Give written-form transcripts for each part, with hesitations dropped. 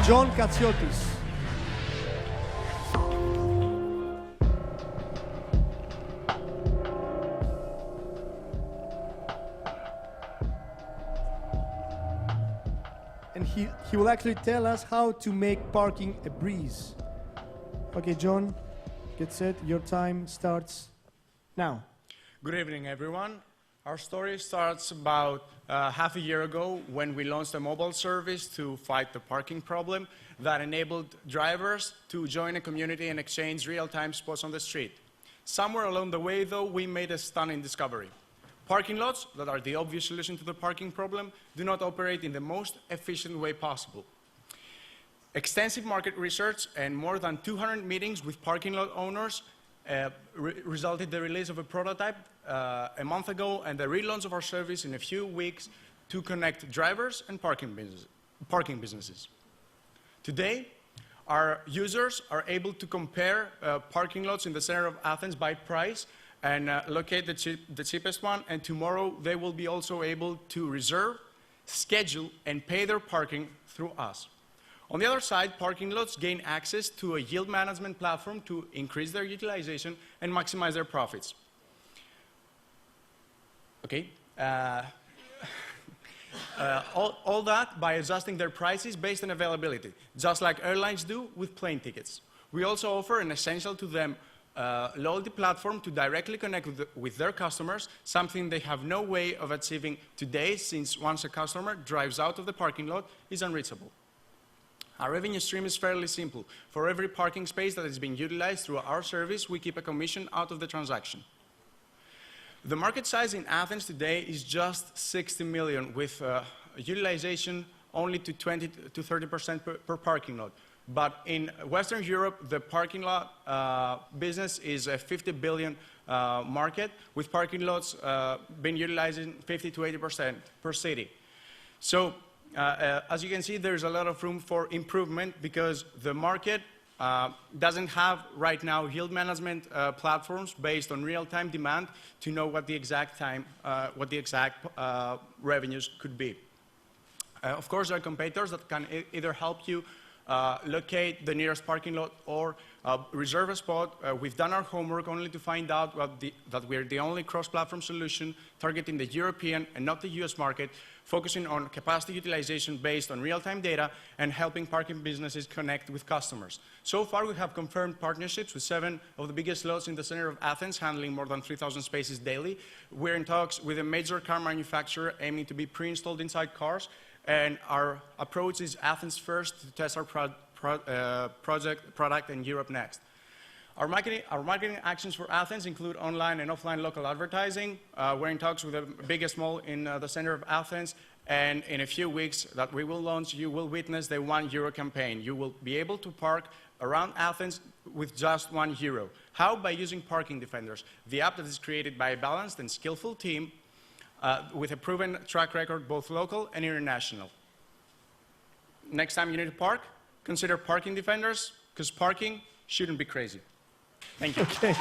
John Katziotis. And he will actually tell us how to make parking a breeze. Okay, John, get set. Your time starts now. Good evening, everyone. Our story starts about half a year ago when we launched a mobile service to fight the parking problem that enabled drivers to join a community and exchange real-time spots on the street. Somewhere along the way, though, we made a stunning discovery. Parking lots, that are the obvious solution to the parking problem, do not operate in the most efficient way possible. Extensive market research and more than 200 meetings with parking lot owners resulted in the release of a prototype a month ago and the relaunch of our service in a few weeks to connect drivers and parking businesses. Today, our users are able to compare parking lots in the center of Athens by price and locate the cheapest one, and tomorrow they will be also able to reserve, schedule, and pay their parking through us. On the other side, parking lots gain access to a yield management platform to increase their utilization and maximize their profits. Okay. All that by adjusting their prices based on availability, just like airlines do with plane tickets. We also offer an essential to them loyalty platform to directly connect with their customers, something they have no way of achieving today, since once a customer drives out of the parking lot, is unreachable. Our revenue stream is fairly simple. For every parking space that is being utilized through our service, we keep a commission out of the transaction. The market size in Athens today is just 60 million, with utilization only to 20 to 30% per parking lot. But in Western Europe, the parking lot business is a 50 billion market, with parking lots being utilized in 50 to 80% per city. So, as you can see, there's a lot of room for improvement because the market doesn't have right now yield management platforms based on real-time demand to know what the exact revenues could be. Of course, there are competitors that can either help you locate the nearest parking lot or reserve a spot. We've done our homework only to find out that we're the only cross-platform solution targeting the European and not the US market, focusing on capacity utilization based on real-time data and helping parking businesses connect with customers. So far, we have confirmed partnerships with 7 of the biggest lots in the center of Athens, handling more than 3,000 spaces daily. We're in talks with a major car manufacturer aiming to be pre-installed inside cars, and our approach is Athens first to test our product in Europe next. Our marketing actions for Athens include online and offline local advertising. We're in talks with the biggest mall in the center of Athens, and in a few weeks that we will launch, you will witness the €1 campaign. You will be able to park around Athens with just €1. How? By using Parking Defenders, the app that is created by a balanced and skillful team with a proven track record, both local and international. Next time you need to park, consider Parking Defenders, because parking shouldn't be crazy. Thank you. Okay.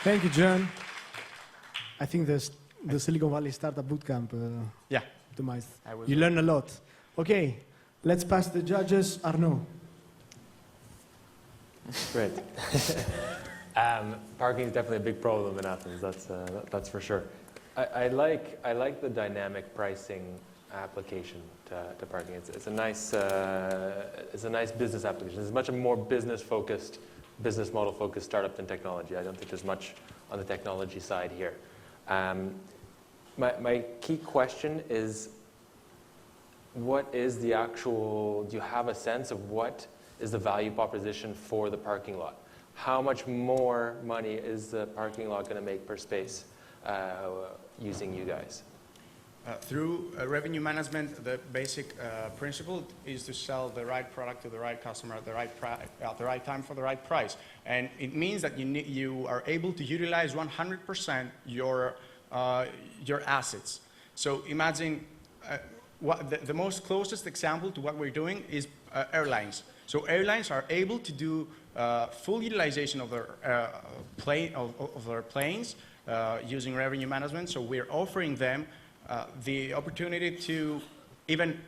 Thank you, John. I think the Silicon Valley Startup Bootcamp Yeah. optimized. You learn a lot. Okay, let's pass the judges. Arnaud. Great. Parking is definitely a big problem in Athens. That's for sure. I like the dynamic pricing application to parking. It's a nice business application. It's much a more business model focused startup than technology. I don't think there's much on the technology side here. My key question is, what is the actual? Do you have a sense of what is the value proposition for the parking lot? How much more money is the parking lot going to make per space using you guys? Through revenue management, the basic principle is to sell the right product to the right customer at the right time for the right price. And it means that you are able to utilize 100% your assets. So imagine the most closest example to what we're doing is airlines. So airlines are able to do full utilization of their planes using revenue management. So we're offering them the opportunity to even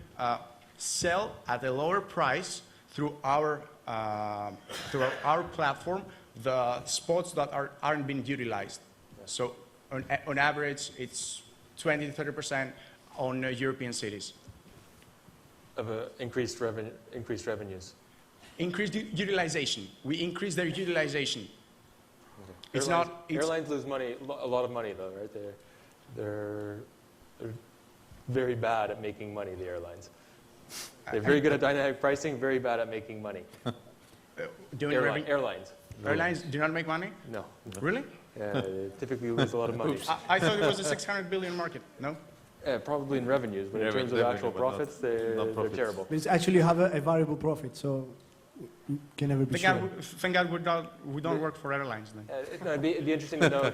sell at a lower price through our platform the spots that aren't being utilized. So on average, it's 20 to 30% on European cities. Of increased revenues. Increased utilization. We increase their utilization. Okay. It's Airlines, not. It's, airlines lose money, a lot of money though, right? They're very bad at making money. The airlines. They're very good at dynamic pricing. Very bad at making money. Airlines. Airlines do not make money? No. Really? They typically lose a lot of money. I thought it was a 600 billion market. No? Probably in revenues, but in terms of actual profits, they're terrible. But it's actually have a variable profit, so you can never be sure. Thank God we don't work for airlines then. No, it'd be interesting to know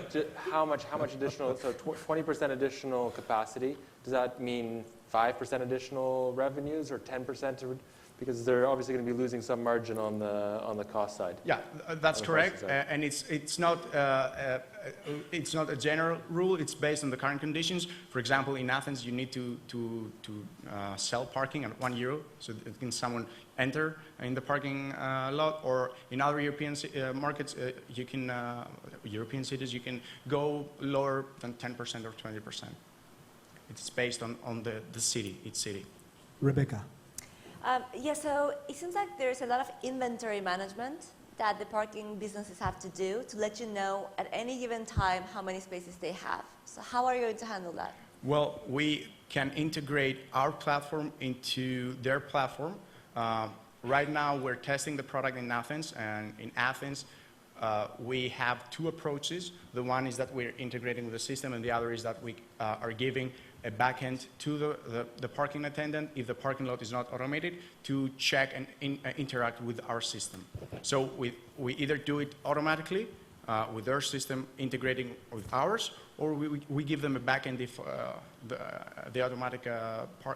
how much additional, so 20% additional capacity, does that mean 5% additional revenues or 10%? Because they're obviously going to be losing some margin on the cost side. Yeah, that's correct, and it's not a general rule. It's based on the current conditions. For example, in Athens, you need to sell parking at €1, so that can someone enter in the parking lot. Or in other European markets, European cities, you can go lower than 10% or 20%. It's based on the city, each city. Rebecca. Yeah, so it seems like there's a lot of inventory management that the parking businesses have to do to let you know at any given time how many spaces they have. So how are you going to handle that? Well, we can integrate our platform into their platform. Right now, we're testing the product in Athens, and in Athens, we have two approaches. The one is that we're integrating with the system, and the other is that we are giving a backend to the parking attendant, if the parking lot is not automated, to check and interact with our system. So we either do it automatically with their system integrating with ours, or we give them a backend if the automatic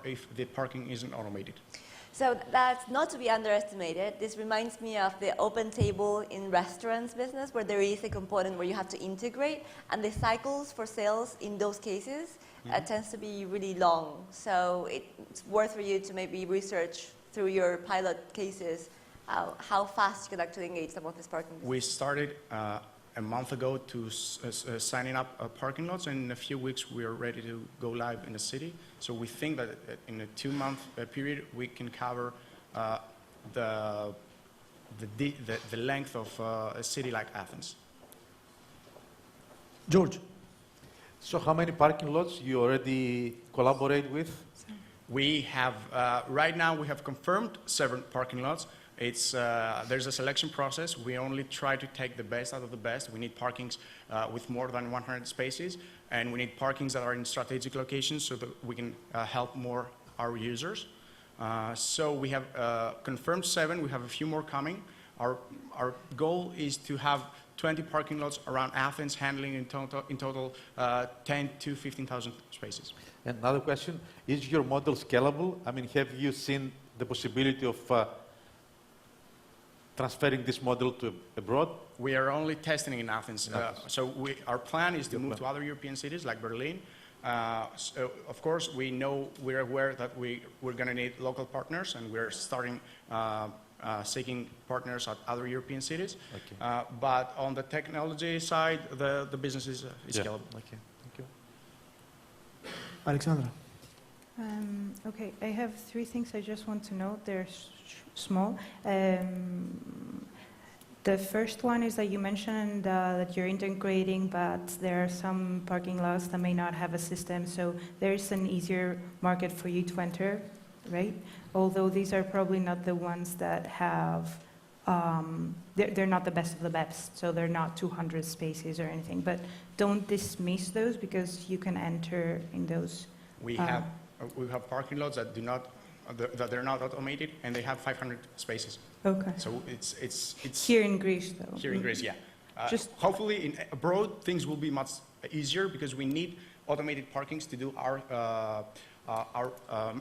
if the parking isn't automated. So that's not to be underestimated. This reminds me of the open table in restaurants business, where there is a component where you have to integrate, and the cycles for sales in those cases tends to be really long. So it's worth for you to maybe research through your pilot cases how fast you can actually engage some of these parking businesses. We started a month ago to signing up parking lots, and in a few weeks we are ready to go live in the city. So we think that in a 2-month period we can cover the length of a city like Athens. George. So how many parking lots you already collaborate with? We have, right now we have confirmed 7 parking lots. There's a selection process. We only try to take the best out of the best. We need parkings with more than 100 spaces, and we need parkings that are in strategic locations so that we can help more our users. So we have confirmed 7. We have a few more coming. Our goal is to have 20 parking lots around Athens, handling in total 10 to 15,000 spaces. And another question, is your model scalable? I mean, have you seen the possibility of transferring this model to abroad? We are only testing in Athens. So our plan is to move to other European cities like Berlin. So of course, we're aware that we're going to need local partners, and we're starting seeking partners at other European cities. Okay. But on the technology side, the business is scalable. Okay, thank you. Alexandra. Okay, I have 3 things I just want to know. They're small. The first one is that you mentioned that you're integrating, but there are some parking lots that may not have a system, so there's an easier market for you to enter, right? Although these are probably not the ones that have, they're not the best of the best, so they're not 200 spaces or anything, but don't dismiss those because you can enter in those. We have parking lots that they're not automated, and they have 500 spaces. Okay. So it's here in Greece, though. Here in Greece, yeah. Just hopefully abroad things will be much easier because we need automated parkings to do our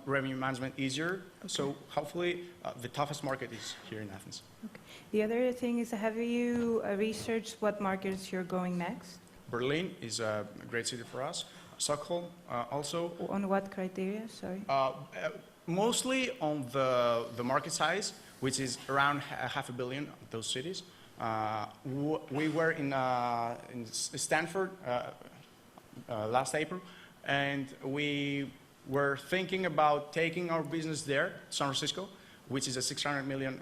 revenue management easier. Okay. So hopefully the toughest market is here in Athens. Okay. The other thing is, have you researched what markets you're going next? Berlin is a great city for us. Stockholm also. On what criteria? Sorry. Mostly on the market size, which is around $500 million, those cities. We were in Stanford last April, and we were thinking about taking our business there, San Francisco, which is a $600 million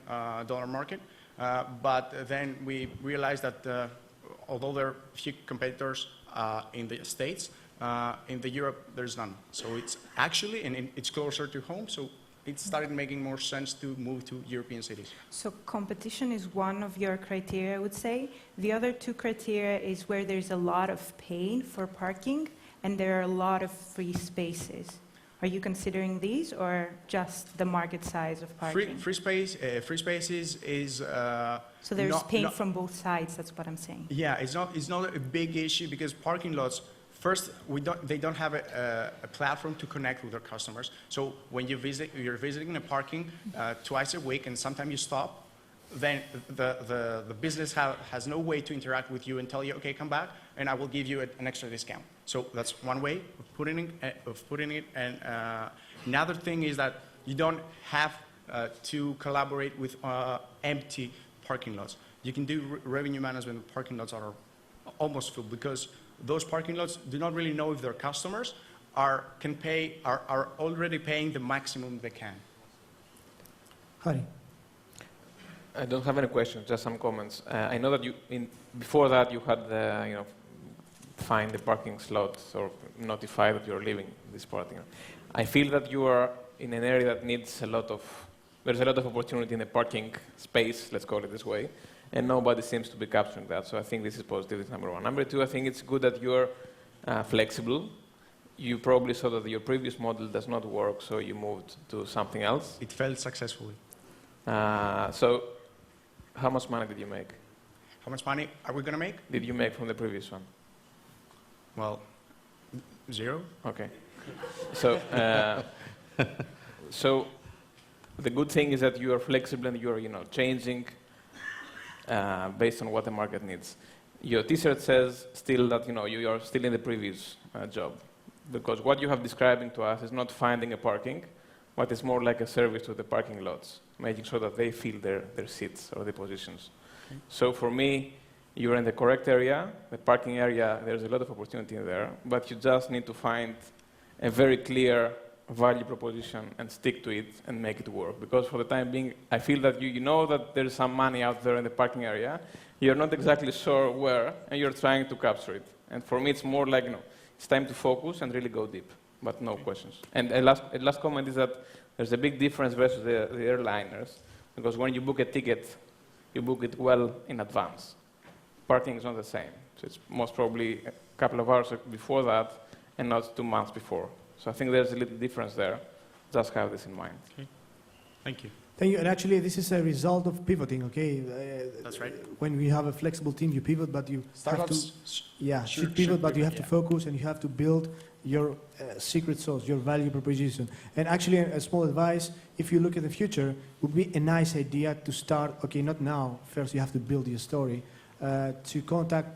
market. But then we realized that although there are few competitors in the States, in the Europe there's none. So it's actually, and it's closer to home, so it started making more sense to move to European cities. So competition is one of your criteria, I would say. The other two criteria is where there's a lot of paying for parking and there are a lot of free spaces. Are you considering these or just the market size of parking? Free spaces is So there's not- paying not- from both sides, that's what I'm saying. Yeah, it's not a big issue because parking lots, first, they don't have a platform to connect with their customers. So when you're visiting a parking twice a week and sometimes you stop, then the business has no way to interact with you and tell you, okay, come back, and I will give you an extra discount. So that's one way of putting it. And another thing is that you don't have to collaborate with empty parking lots. You can do revenue management with parking lots that are almost full because those parking lots do not really know if their customers are already paying the maximum they can. Hari. I don't have any questions, just some comments. I know that before that you had find the parking slots or notify that you're leaving this parking. I feel that you are in an area that needs there's a lot of opportunity in the parking space, let's call it this way, and nobody seems to be capturing that. So I think this is positive, this is number one. Number two, I think it's good that you're flexible. You probably saw that your previous model does not work, so you moved to something else. It failed successfully. So how much money did you make? How much money are we going to make? Did you make from the previous one? Well, 0. Okay. So, so the good thing is that you are flexible and you are, changing based on what the market needs. Your T-shirt says still that, you are still in the previous job, because what you have describing to us is not finding a parking, but it's more like a service to the parking lots, making sure that they fill their seats or their positions. Okay. So for me, you're in the correct area, the parking area, there's a lot of opportunity there, but you just need to find a very clear value proposition and stick to it and make it work. Because for the time being, I feel that you know that there's some money out there in the parking area, you're not exactly sure where, and you're trying to capture it. And for me, it's more like, it's time to focus and really go deep, but no questions. And a last comment is that there's a big difference versus the airliners, because when you book a ticket, you book it well in advance. Parking is not the same. So it's most probably a couple of hours before that and not 2 months before. So I think there's a little difference there. Just have this in mind. Okay. Thank you. Thank you. And actually, this is a result of pivoting, okay? That's right. When we have a flexible team, you pivot, but you have to... should pivot, but you have to focus and you have to build your secret sauce, your value proposition. And actually, a small advice, if you look at the future, it would be a nice idea to start, okay, not now. First, you have to build your story. To contact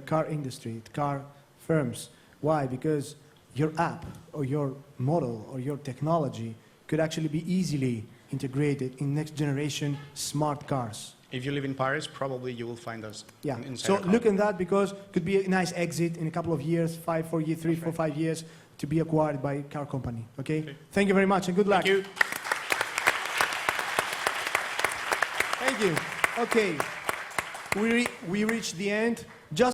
car industry, car firms. Why? Because your app or your model or your technology could actually be easily integrated in next generation smart cars. If you live in Paris, probably you will find us. Yeah. Inside So our car. look at that, because it could be a nice exit in a couple of years, 5, 4 years, 3, 4, 5 years, to be acquired by a car company. Okay? Thank you very much and good luck. Thank you. Thank you. Okay. We reached the end. Just